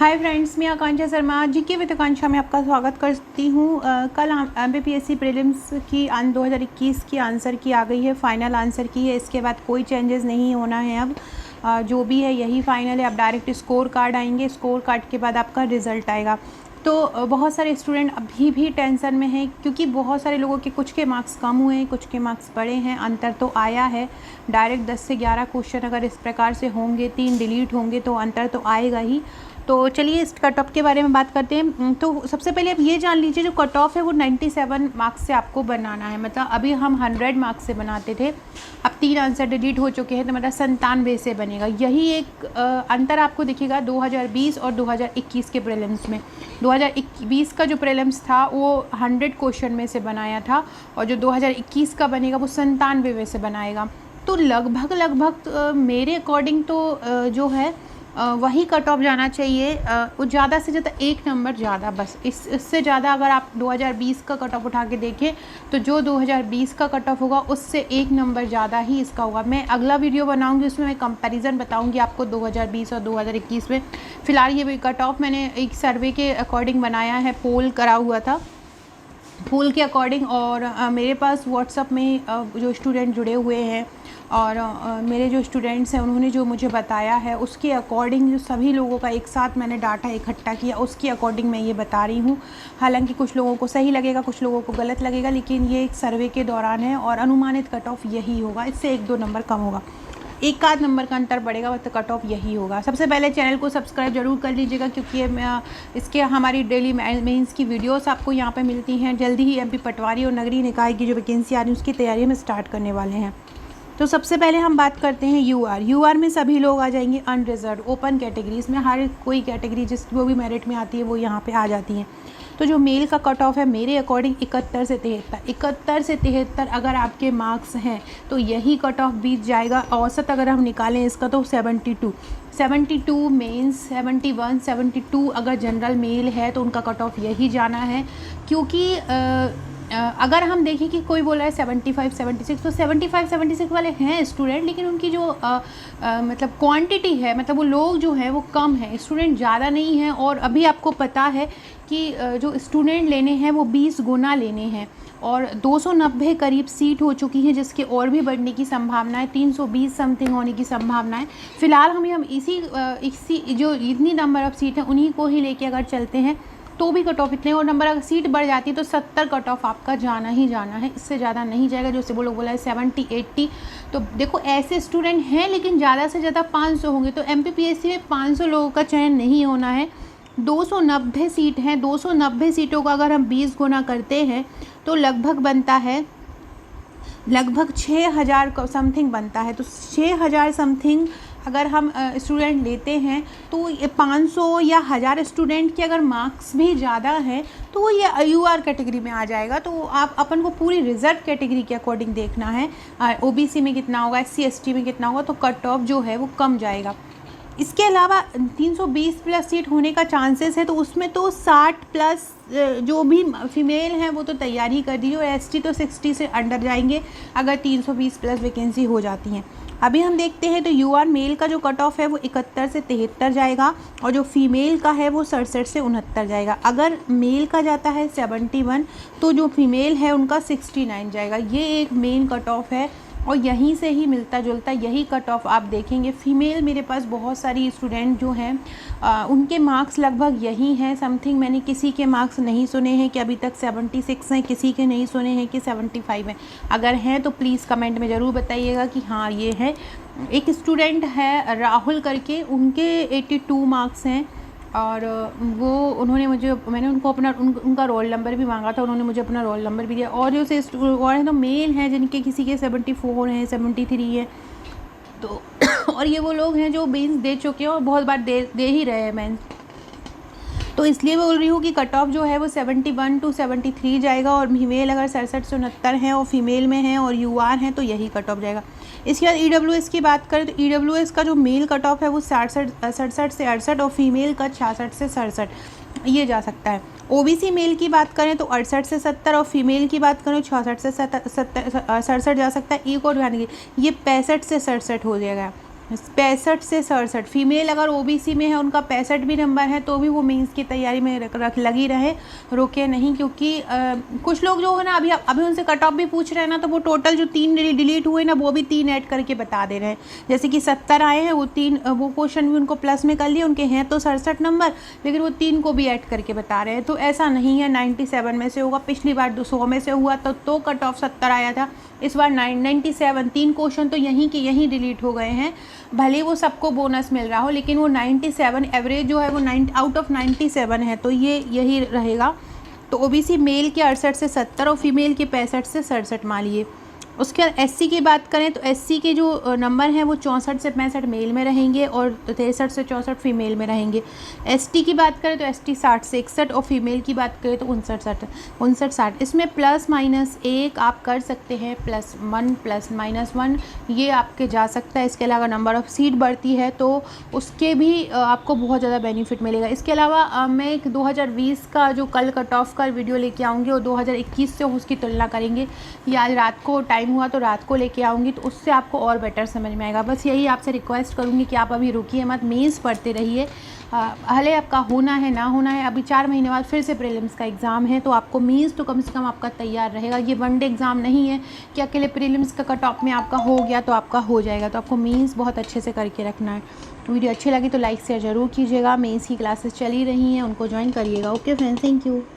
Hi friends, मैं आकांक्षा Sharma GK with आकांक्षा में आपका स्वागत करती हूँ। कल एमपीपीएससी प्रीलिम्स की 2021 की आंसर की आ गई है, फाइनल आंसर की है। इसके बाद कोई चेंजेस नहीं होना है। अब जो भी है यही फाइनल है। अब डायरेक्ट स्कोर कार्ड आएंगे, स्कोर कार्ड के बाद आपका रिज़ल्ट आएगा। तो बहुत सारे स्टूडेंट अभी भी टेंशन में हैं, क्योंकि बहुत सारे लोगों के कुछ के मार्क्स कम हुए हैं, कुछ के मार्क्स बढ़े हैं। अंतर तो आया है। डायरेक्ट 10 से 11 क्वेश्चन अगर इस प्रकार से होंगे, 3 डिलीट होंगे, तो अंतर तो आएगा ही। तो चलिए इस कट ऑफ के बारे में बात करते हैं। तो सबसे पहले आप ये जान लीजिए, जो कट ऑफ है वो 97 मार्क्स से आपको बनाना है। मतलब अभी हम 100 मार्क्स से बनाते थे, अब 3 आंसर डिलीट हो चुके हैं, तो मतलब 97 से बनेगा। यही एक अंतर आपको दिखेगा 2020 और 2021 के प्रीलिम्स में। 2020 का जो प्रीलिम्स था वो 100 क्वेश्चन में से बनाया था, और जो 2021 का बनेगा वो 97 में से बनाएगा। तो लगभग मेरे अकॉर्डिंग तो जो है वही कट ऑफ जाना चाहिए। वो ज़्यादा से ज़्यादा 1 नंबर ज़्यादा, बस इससे ज़्यादा अगर आप 2020 का कट ऑफ उठा के देखें तो जो 2020 का कट ऑफ होगा उससे 1 नंबर ज़्यादा ही इसका होगा। मैं अगला वीडियो बनाऊंगी, उसमें मैं कंपैरिजन बताऊंगी आपको 2020 और 2021 में। फ़िलहाल ये कट ऑफ मैंने एक सर्वे के अकॉर्डिंग बनाया है, पोल करा हुआ था, पोल के अकॉर्डिंग। और मेरे पास व्हाट्सअप में जो स्टूडेंट जुड़े हुए हैं और मेरे जो स्टूडेंट्स हैं उन्होंने जो मुझे बताया है उसके अकॉर्डिंग, जो सभी लोगों का एक साथ मैंने डाटा इकट्ठा किया, उसके अकॉर्डिंग मैं ये बता रही हूँ। हालांकि कुछ लोगों को सही लगेगा, कुछ लोगों को गलत लगेगा, लेकिन ये एक सर्वे के दौरान है और अनुमानित कट ऑफ यही होगा। इससे 1-2 नंबर कम होगा, 1 आध नंबर का अंतर पड़ेगा, तो कट ऑफ यही होगा। सबसे पहले चैनल को सब्सक्राइब जरूर कर लीजिएगा, क्योंकि इसके हमारी डेली मेंस की वीडियोस आपको यहाँ पे मिलती हैं। जल्दी ही एमपी पटवारी और नगरीय निकाय की जो वैकेंसी आ रही है उसकी तैयारी में स्टार्ट करने वाले हैं। तो सबसे पहले हम बात करते हैं यूआर में सभी लोग आ जाएंगे अनरिजर्व ओपन कैटेगरीज में। हर कोई कैटेगरी जो भी मेरिट में आती है वो यहाँ पे आ जाती हैं। तो जो मेल का कट ऑफ है मेरे अकॉर्डिंग 71 से 73 अगर आपके मार्क्स हैं तो यही कट ऑफ बीत जाएगा। औसत अगर हम निकालें इसका तो 72 मेंस, 71, 72 अगर जनरल मेल है तो उनका कट ऑफ यही जाना है। क्योंकि अगर हम देखें कि कोई बोला है 75, 76, तो 75, 76 वाले हैं स्टूडेंट, लेकिन उनकी जो मतलब क्वांटिटी है, मतलब वो लोग जो हैं वो कम है, स्टूडेंट ज़्यादा नहीं है। और अभी आपको पता है कि जो स्टूडेंट लेने हैं वो 20 गुना लेने हैं, और 290 करीब सीट हो चुकी हैं, जिसके और भी बढ़ने की संभावना है, 320 समथिंग होने की संभावना है। फ़िलहाल हम इसी जो इतनी नंबर ऑफ़ सीट हैं उन्हीं को ही लेके अगर चलते हैं तो भी कट ऑफ इतने, और नंबर अगर सीट बढ़ जाती है तो 70 कट ऑफ आपका जाना ही जाना है, इससे ज़्यादा नहीं जाएगा। जो वो लोग बोला है 70, 80, तो देखो ऐसे स्टूडेंट हैं, लेकिन ज़्यादा से ज़्यादा 500 होंगे। तो एमपीपीएससी में 500 लोगों का चयन नहीं होना है। 290 सीट हैं, 290 सीटों का अगर हम 20 गुना करते हैं तो लगभग बनता है, लगभग 6000 समथिंग बनता है। तो 6000 समथिंग अगर हम स्टूडेंट लेते हैं तो ये 500 या 1000 स्टूडेंट के अगर मार्क्स भी ज़्यादा हैं तो वो ये यूआर कैटेगरी में आ जाएगा। तो आप अपन को पूरी रिजर्व कैटेगरी के अकॉर्डिंग देखना है, ओबीसी में कितना होगा, एससी एसटी में कितना होगा, तो कट ऑफ जो है वो कम जाएगा। इसके अलावा 320 प्लस सीट होने का चांसेस है, तो उसमें तो 60 प्लस जो भी फीमेल हैं वो तो तैयारी ही कर दीजिए, और एसटी तो 60 से अंडर जाएंगे अगर 320 प्लस वैकेंसी हो जाती हैं। अभी हम देखते हैं तो यूआर मेल का जो कट ऑफ है वो 71 से 73 जाएगा, और जो फीमेल का है वो 67 से 69 जाएगा। अगर मेल का जाता है 71 तो जो फीमेल है उनका 69 जाएगा। ये एक मेन कट ऑफ है, और यहीं से ही मिलता जुलता यही कट ऑफ आप देखेंगे। फ़ीमेल मेरे पास बहुत सारी स्टूडेंट जो हैं उनके मार्क्स लगभग यही हैं समथिंग। मैंने किसी के मार्क्स नहीं सुने हैं कि अभी तक 76 हैं, किसी के नहीं सुने हैं कि 75 हैं। अगर हैं तो प्लीज़ कमेंट में ज़रूर बताइएगा कि हाँ ये है। एक स्टूडेंट है राहुल करके, उनके 82 मार्क्स हैं, और वो मैंने उनको उनका रोल नंबर भी मांगा था, उन्होंने मुझे अपना रोल नंबर भी दिया। और जो और हैं तो मेल हैं जिनके किसी के 74 हैं, 73 है, तो और ये वो लोग हैं जो मेंस दे चुके हैं और बहुत बार दे ही रहे हैं मेंस। तो इसलिए बोल रही हूँ कि कट ऑफ जो है वो 71 to 73 जाएगा, और फीमेल अगर 67 से 69 है और फीमेल में है और यूआर हैं तो यही कट ऑफ जाएगा। इसके बाद ईडब्ल्यूएस की बात करें तो ईडब्ल्यूएस का जो मेल कट ऑफ है वो 67 से 68, और फीमेल का 66 से 67 ये जा सकता है। ओबीसी मेल की बात करें तो 68 से 70, और फीमेल की बात करें 66 से 67 जा सकता है। एक और ध्यान दीजिए, ये 65 से 67 हो जाएगा। 65 से 67 फीमेल अगर ओबीसी में है, उनका 65 भी नंबर है, तो भी वो मेंस की तैयारी में लगी रहे, रुके नहीं। क्योंकि कुछ लोग जो है ना, अभी उनसे कट ऑफ भी पूछ रहे हैं ना, तो वो टोटल जो 3 डिलीट हुए ना, वो भी 3 ऐड करके बता दे रहे हैं। जैसे कि 70 आए हैं, वो 3 वो क्वेश्चन भी उनको प्लस में कर लिए, उनके हैं तो 67 नंबर, लेकिन वो 3 को भी ऐड करके बता रहे हैं। तो ऐसा नहीं है 97 में से होगा। पिछली बार 100 में से हुआ तो कट ऑफ 70 आया था, इस बार 97। 3 क्वेश्चन तो यहीं के यहीं डिलीट हो गए हैं, भले वो सबको बोनस मिल रहा हो, लेकिन वो 97 एवरेज जो है वो 9 आउट ऑफ 97 है, तो ये यही रहेगा। तो ओबीसी मेल के 68 से 70 और फीमेल के 65 से 67 मान लिए। उसके बाद एससी की बात करें तो एससी के जो नंबर हैं वो 64 से 65 मेल में रहेंगे और 63 से 64 फीमेल में रहेंगे। एसटी की बात करें तो एसटी 60 से 61 और फीमेल की बात करें तो 59-60। इसमें +-1 आप कर सकते हैं, +1 +-1 ये आपके जा सकता है। इसके अलावा नंबर ऑफ़ सीट बढ़ती है तो उसके भी आपको बहुत ज़्यादा बेनिफिट मिलेगा। इसके अलावा मैं एक 2020 का जो कल कट ऑफ का वीडियो लेके आऊँगी और 2021 से उसकी तुलना करेंगे। या आज रात को टाइम हुआ तो रात को लेके आऊँगी, तो उससे आपको और बेटर समझ में आएगा। बस यही आपसे रिक्वेस्ट करूँगी कि आप अभी रुकिए मत, मेंस पढ़ते रहिए। भले आपका होना है ना होना है, अभी 4 महीने बाद फिर से प्रीलिम्स का एग्ज़ाम है, तो आपको मेंस तो कम से कम आपका तैयार रहेगा। ये वन डे एग्ज़ाम नहीं है कि अकेले प्रीलिम्स का कट ऑफ में आपका हो गया तो आपका हो जाएगा। तो आपको मेंस बहुत अच्छे से करके रखना है। वीडियो अच्छी लगी तो लाइक शेयर ज़रूर कीजिएगा। मेंस की क्लासेस चली रही हैं, उनको ज्वाइन करिएगा। Okay friends, thank you.